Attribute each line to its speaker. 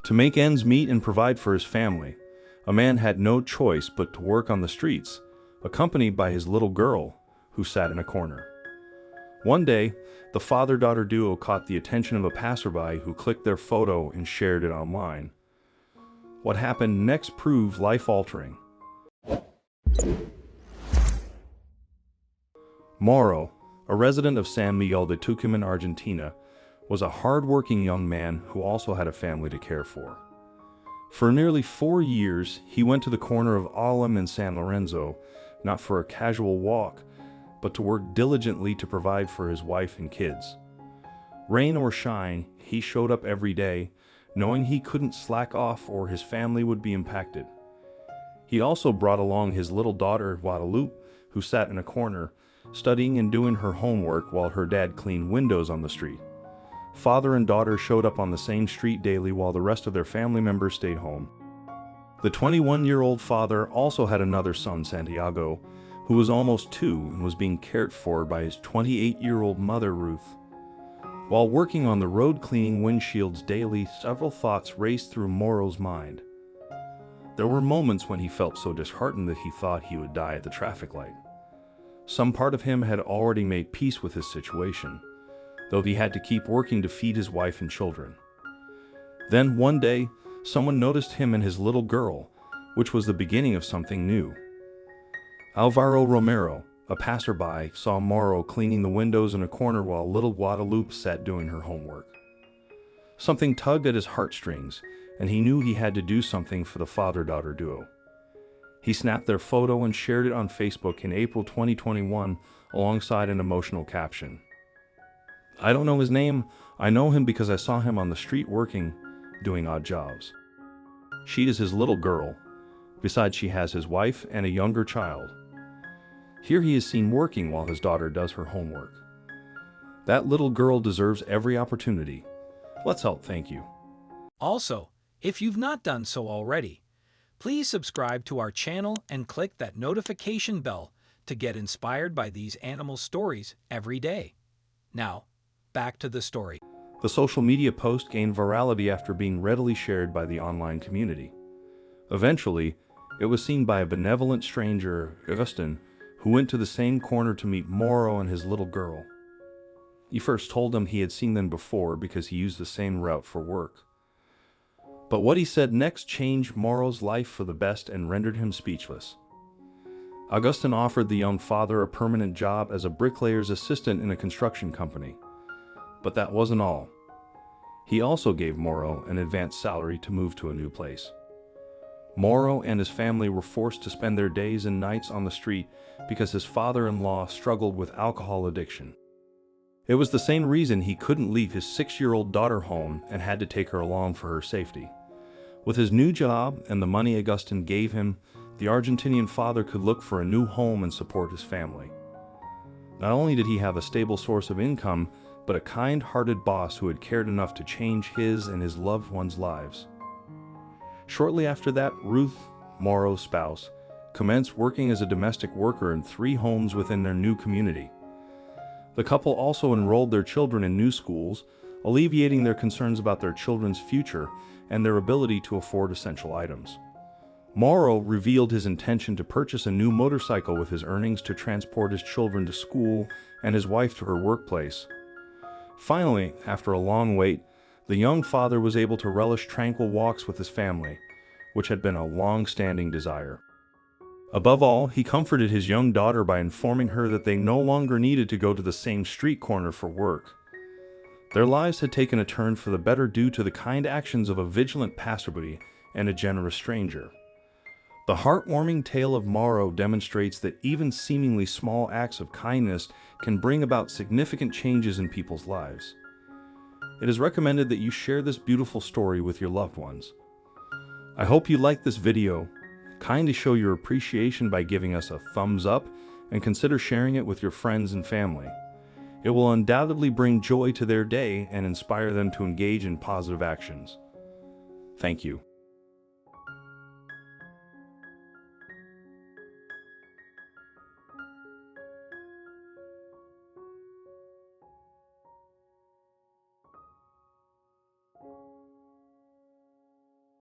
Speaker 1: To make ends meet and provide for his family, a man had no choice but to work on the streets, accompanied by his little girl, who sat in a corner. One day, the father-daughter duo caught the attention of a passerby who clicked their photo and shared it online. What happened next proved life-altering. Mauro, a resident of San Miguel de Tucumán, Argentina, was a hard-working young man who also had a family to care for. For nearly 4 years, he went to the corner of Alem and San Lorenzo, not for a casual walk, but to work diligently to provide for his wife and kids. Rain or shine, he showed up every day, knowing he couldn't slack off or his family would be impacted. He also brought along his little daughter, Guadalupe, who sat in a corner, studying and doing her homework while her dad cleaned windows on the street. Father and daughter showed up on the same street daily while the rest of their family members stayed home. The 21-year-old father also had another son, Santiago, who was almost 2 and was being cared for by his 28-year-old mother, Ruth. While working on the road cleaning windshields daily, several thoughts raced through Mauro's mind. There were moments when he felt so disheartened that he thought he would die at the traffic light. Some part of him had already made peace with his situation, though he had to keep working to feed his wife and children. Then one day, someone noticed him and his little girl, which was the beginning of something new. Alvaro Romero, a passerby, saw Mauro cleaning the windows in a corner while little Guadalupe sat doing her homework. Something tugged at his heartstrings, and he knew he had to do something for the father-daughter duo. He snapped their photo and shared it on Facebook in April 2021 alongside an emotional caption. "I don't know his name. I know him because I saw him on the street working, doing odd jobs. She is his little girl. Besides, she has his wife and a younger child. Here he is seen working while his daughter does her homework. That little girl deserves every opportunity. Let's help thank you."
Speaker 2: Also, if you've not done so already, please subscribe to our channel and click that notification bell to get inspired by these animal stories every day. Now, back to the story.
Speaker 1: The social media post gained virality after being readily shared by the online community. Eventually, it was seen by a benevolent stranger, Augustin, who went to the same corner to meet Mauro and his little girl. He first told him he had seen them before because he used the same route for work. But what he said next changed Mauro's life for the best and rendered him speechless. Augustin offered the young father a permanent job as a bricklayer's assistant in a construction company. But that wasn't all. He also gave Mauro an advanced salary to move to a new place. Mauro and his family were forced to spend their days and nights on the street because his father-in-law struggled with alcohol addiction. It was the same reason he couldn't leave his 6-year-old daughter home and had to take her along for her safety. With his new job and the money Augustin gave him, the Argentinian father could look for a new home and support his family. Not only did he have a stable source of income, but a kind-hearted boss who had cared enough to change his and his loved ones' lives. Shortly after that, Ruth, Mauro's spouse, commenced working as a domestic worker in 3 homes within their new community. The couple also enrolled their children in new schools, alleviating their concerns about their children's future and their ability to afford essential items. Mauro revealed his intention to purchase a new motorcycle with his earnings to transport his children to school and his wife to her workplace. Finally, after a long wait, the young father was able to relish tranquil walks with his family, which had been a long-standing desire. Above all, he comforted his young daughter by informing her that they no longer needed to go to the same street corner for work. Their lives had taken a turn for the better due to the kind actions of a vigilant passerby and a generous stranger. The heartwarming tale of Mauro demonstrates that even seemingly small acts of kindness can bring about significant changes in people's lives. It is recommended that you share this beautiful story with your loved ones. I hope you liked this video. Kindly show your appreciation by giving us a thumbs up and consider sharing it with your friends and family. It will undoubtedly bring joy to their day and inspire them to engage in positive actions. Thank you.